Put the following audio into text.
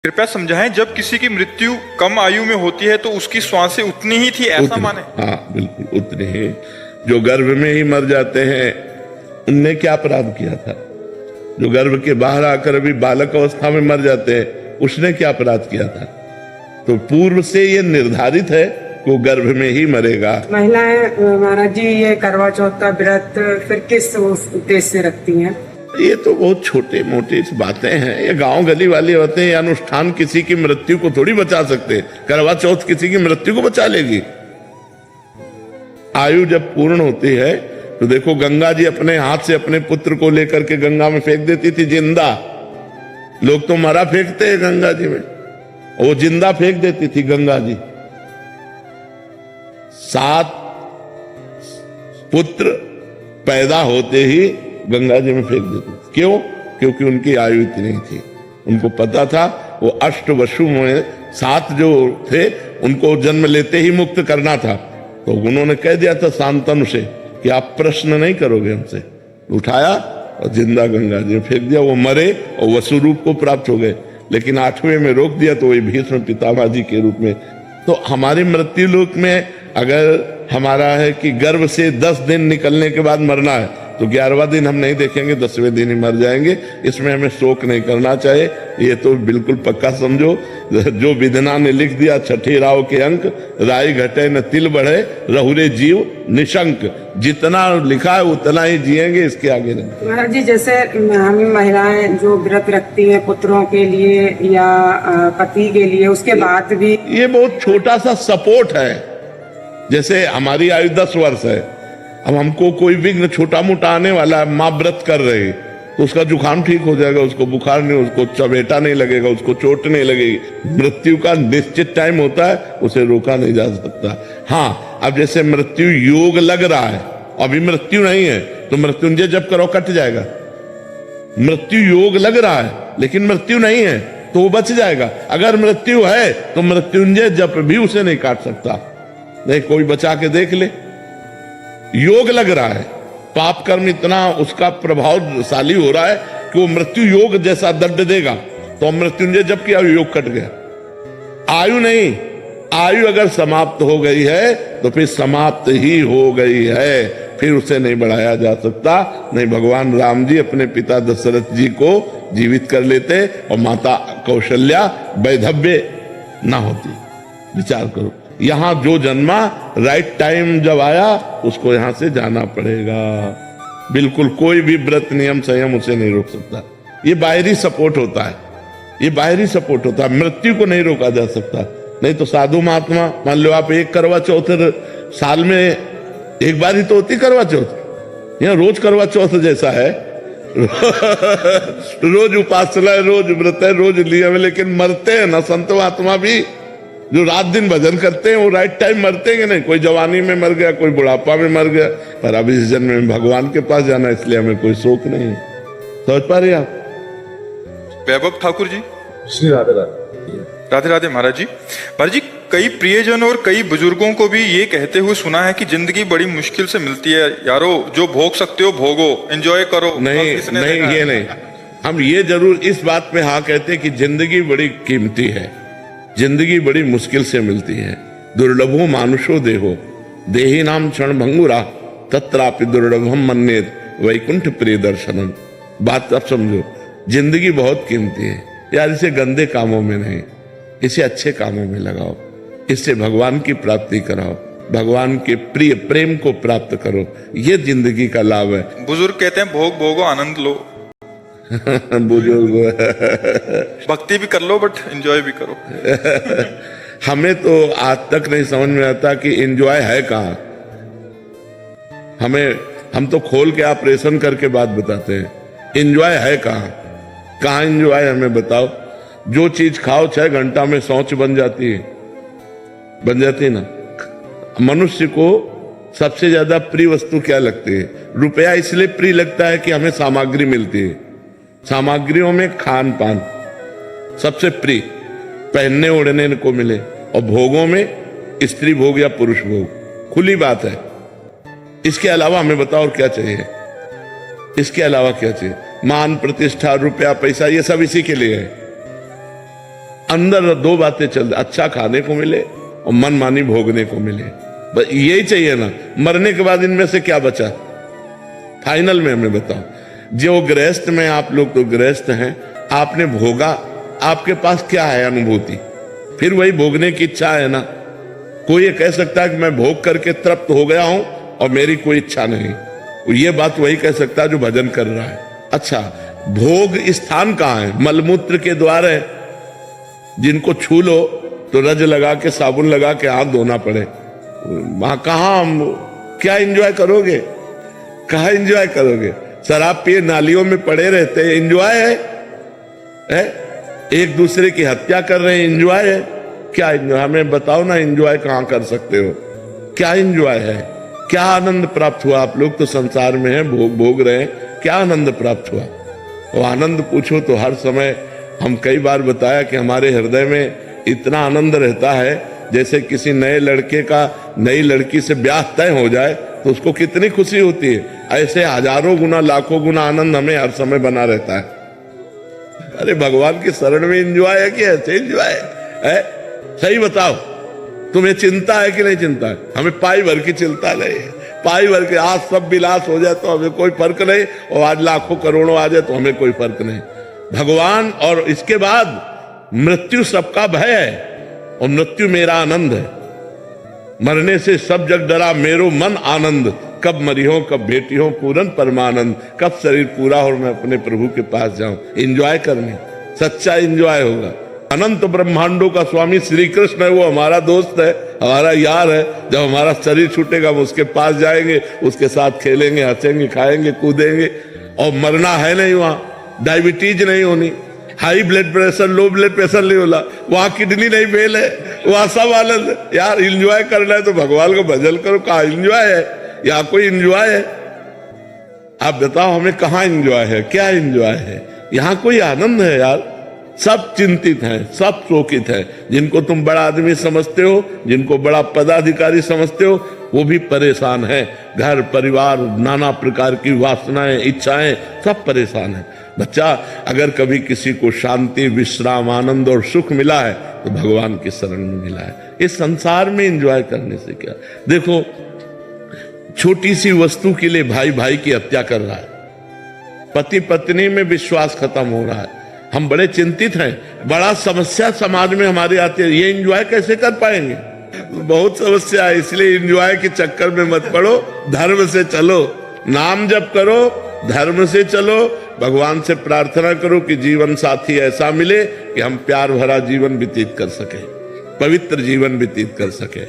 कृपया समझाएं, जब किसी की मृत्यु कम आयु में होती है तो उसकी श्वासें उतनी ही थी, ऐसा माने? हाँ बिल्कुल उतने ही। जो गर्भ में ही मर जाते हैं उनने क्या अपराध किया था? जो गर्भ के बाहर आकर अभी बालक अवस्था में मर जाते हैं उसने क्या अपराध किया था? तो पूर्व से ये निर्धारित है कि वो गर्भ में ही मरेगा। महिलाएं महाराज जी ये करवा चौथ का व्रत फिर किस उद्देश्य से रखती हैं? ये तो बहुत छोटे मोटे बातें हैं, ये गांव गली वाली बातें। ये अनुष्ठान किसी की मृत्यु को थोड़ी बचा सकते। करवा चौथ किसी की मृत्यु को बचा लेगी? आयु जब पूर्ण होती है तो देखो, गंगा जी अपने हाथ से अपने पुत्र को लेकर के गंगा में फेंक देती थी जिंदा। लोग तो मरा फेंकते हैं गंगा जी में, वो जिंदा फेंक देती थी गंगा जी। 7 पुत्र पैदा होते ही गंगा जी में फेंक देती थी। क्यों? क्योंकि उनकी आयु इतनी थी। उनको पता था वो अष्टवसु में 7 जो थे उनको जन्म लेते ही मुक्त करना था। तो उन्होंने कह दिया था शांतनु से कि आप प्रश्न नहीं करोगे हमसे। उठाया और जिंदा गंगा जी में फेंक दिया। वो मरे और वसु रूप को प्राप्त हो गए। लेकिन 8वें में रोक दिया तो वही भीष्म पितामह जी के रूप में। तो हमारी मृत्यु लोक में अगर हमारा है कि गर्भ से 10 दिन निकलने के बाद मरना है तो 11वां दिन हम नहीं देखेंगे, 10वें दिन ही मर जाएंगे। इसमें हमें शोक नहीं करना चाहिए। ये तो बिल्कुल पक्का समझो। जो विधना ने लिख दिया 6ठे राव के अंक, राई घटे न तिल बढ़े रहुरे जीव निशंक। जितना लिखा है उतना ही जिएंगे, इसके आगे नहीं। महाराज जी जैसे हम महिलाएं जो व्रत रखती हैं पुत्रों के लिए या पति के लिए, उसके बाद भी ये बहुत छोटा सा सपोर्ट है। जैसे हमारी आयु 10 वर्ष है, अब हमको कोई विघ्न छोटा मोटा आने वाला है, माँ व्रत कर रही तो उसका जुकाम ठीक हो जाएगा, उसको बुखार नहीं, उसको चबेटा नहीं लगेगा, उसको चोट नहीं लगेगी। मृत्यु का निश्चित टाइम होता है, उसे रोका नहीं जा सकता। हाँ, अब जैसे मृत्यु योग लग रहा है, अभी मृत्यु नहीं है तो मृत्युंजय जप करो कट जाएगा। मृत्यु योग लग रहा है लेकिन मृत्यु नहीं है तो वो बच जाएगा। अगर मृत्यु है तो मृत्युंजय जप भी उसे नहीं काट सकता। नहीं, कोई बचा के देख ले। योग लग रहा है, पाप कर्म इतना उसका प्रभावशाली हो रहा है कि वो मृत्यु योग जैसा दंड देगा। तो मृत्युंजय जब किया योग कट गया। आयु नहीं, आयु अगर समाप्त हो गई है तो फिर समाप्त ही हो गई है, फिर उसे नहीं बढ़ाया जा सकता। नहीं, भगवान राम जी अपने पिता दशरथ जी को जीवित कर लेते और माता कौशल्या वैधव्य ना होती। विचार करो, यहां जो जन्मा राइट टाइम जब आया उसको यहां से जाना पड़ेगा। बिल्कुल कोई भी व्रत नियम संयम उसे नहीं रोक सकता। ये बाहरी सपोर्ट होता है, ये बाहरी सपोर्ट होता है। मृत्यु को नहीं रोका जा सकता। नहीं तो साधु महात्मा, मान लो आप एक करवा चौथ साल में एक बार ही तो होती करवा चौथ। यहाँ रोज करवा चौथ जैसा है। रोज उपासना है, रोज व्रत है, रोज नियम है, लेकिन मरते हैं ना संत महात्मा भी। जो रात दिन भजन करते हैं वो राइट टाइम मरते हैं नहीं। कोई जवानी में मर गया, कोई बुढ़ापा में मर गया, पर अब इस जन्म में भगवान के पास जाना, इसलिए हमें कोई शोक नहीं। समझ पा रहे आप? वैभव ठाकुर जी, श्री राधे राधे। राधे राधे महाराज जी। महाराज जी, कई प्रियजन और कई बुजुर्गों को भी ये कहते हुए सुना है कि जिंदगी बड़ी मुश्किल से मिलती है। यारो, जो भोग सकते हो भोगो, एंजॉय करो। नहीं नहीं, ये नहीं। हम ये जरूर इस बात पे हाँ कहते हैं कि जिंदगी बड़ी कीमती है, जिंदगी बड़ी मुश्किल से मिलती है। दुर्लभो मानुषो देहो देही नाम क्षण भंगुरा तत्रापि दुर्लभम मन्येत वैकुंठ प्रिय दर्शनम। बात अब समझो, जिंदगी बहुत कीमती है यार। इसे गंदे कामों में नहीं, इसे अच्छे कामों में लगाओ। इससे भगवान की प्राप्ति कराओ, भगवान के प्रिय प्रेम को प्राप्त करो। ये जिंदगी का लाभ है। बुजुर्ग कहते हैं भोग भोगो, आनंद लो। बुजुर्ग भक्ति भी कर लो बट एंजॉय भी करो। हमें तो आज तक नहीं समझ में आता कि एंजॉय है कहाँ। हम तो खोल के ऑपरेशन करके बात बताते हैं, एंजॉय है कहाँ? कहाँ एंजॉय हमें बताओ। जो चीज खाओ 6 घंटा में शौच बन जाती है, बन जाती है ना। मनुष्य को सबसे ज्यादा प्रिय वस्तु क्या लगती है? रुपया इसलिए प्रिय लगता है कि हमें सामग्री मिलती है। सामग्रियों में खान पान सबसे प्रिय, पहनने ओढ़ने को मिले, और भोगों में स्त्री भोग या पुरुष भोग। खुली बात है। इसके अलावा हमें बताओ और क्या चाहिए? इसके अलावा क्या चाहिए? मान प्रतिष्ठा रुपया पैसा ये सब इसी के लिए है। अंदर दो बातें चल, अच्छा खाने को मिले और मनमानी भोगने को मिले, बस यही चाहिए ना। मरने के बाद इनमें से क्या बचा? फाइनल में हमें बताओ। जो गृहस्थ में, आप लोग तो गृहस्थ हैं, आपने भोगा, आपके पास क्या है अनुभूति? फिर वही भोगने की इच्छा है ना। कोई ये कह सकता है कि मैं भोग करके तृप्त हो गया हूं और मेरी कोई इच्छा नहीं, ये बात वही कह सकता है जो भजन कर रहा है। अच्छा, भोग स्थान कहाँ है? मलमूत्र के द्वार है, जिनको छू लो तो रज लगा के, साबुन लगा के हाथ धोना पड़े। वहां कहाँ हम क्या एंजॉय करोगे? कहाँ एंजॉय करोगे? शराब पिए नालियों में पड़े रहते हैं, एंजॉय है? एक दूसरे की हत्या कर रहे हैं, एंजॉय है? क्या एंजॉय? हमें बताओ ना, एंजॉय कहाँ कर सकते हो? क्या एंजॉय है? क्या आनंद प्राप्त हुआ? आप लोग तो संसार में हैं, भोग रहे हैं, क्या आनंद प्राप्त हुआ? वो आनंद पूछो तो हर समय, हम कई बार बताया कि हमारे हृदय में इतना आनंद रहता है, जैसे किसी नए लड़के का नई लड़की से ब्याह तय हो जाए तो उसको कितनी खुशी होती है, ऐसे हजारों गुना लाखों गुना आनंद हमें हर समय बना रहता है। अरे भगवान की शरण में एंजॉय है कि ऐसे एंजॉय है? सही बताओ, तुम्हें चिंता है कि नहीं चिंता है? हमें पाई भर की चिंता नहीं है, पाई भर के। आज सब विलास हो जाए तो हमें कोई फर्क नहीं, और आज लाखों करोड़ों आ जाए तो हमें कोई फर्क नहीं। भगवान, और इसके बाद मृत्यु सबका भय है और मृत्यु मेरा आनंद है। मरने से सब जग डरा मेरो मन आनंद, कब मरी हो कब भेटी हो पूरन परमानंद, कब शरीर पूरा हो मैं अपने प्रभु के पास जाऊं। एंजॉय करने, सच्चा एंजॉय होगा। अनंत ब्रह्मांडों का स्वामी श्री कृष्ण है, वो हमारा दोस्त है, हमारा यार है। जब हमारा शरीर छूटेगा हम उसके पास जाएंगे, उसके साथ खेलेंगे, हंसेंगे, खाएंगे, कूदेंगे। और मरना है नहीं, वहां डायबिटीज नहीं होनी, high blood pressure, low blood pressure नहीं होला, वहां किडनी नहीं फेल है, वहां सब आनंद। यार एंजॉय करना है तो भगवान को भजन करो। कहाँ एंजॉय है? या कोई एंजॉय है? आप बताओ हमें, कहाँ एंजॉय है? क्या एंजॉय है? यहाँ कोई आनंद है यार? सब चिंतित हैं, सब शोकित हैं। जिनको तुम बड़ा आदमी समझते हो, जिनको बड़ा पदाधिकारी समझते हो, वो भी परेशान है। घर परिवार, नाना प्रकार की वासनाएं, इच्छाएं, सब परेशान है। बच्चा, अगर कभी किसी को शांति, विश्राम, आनंद और सुख मिला है तो भगवान की शरण में मिला है। इस संसार में एंजॉय करने से क्या? देखो, छोटी सी वस्तु के लिए भाई भाई की हत्या कर रहा है, पति पत्नी में विश्वास खत्म हो रहा है। हम बड़े चिंतित हैं, बड़ा समस्या समाज में हमारे आती है। ये एंजॉय कैसे कर पाएंगे? बहुत समस्या है, इसलिए एंजॉय के चक्कर में मत पड़ो, धर्म से चलो, नाम जप करो, धर्म से चलो, भगवान से प्रार्थना करो कि जीवन साथी ऐसा मिले कि हम प्यार भरा जीवन व्यतीत कर सके, पवित्र जीवन व्यतीत कर सके।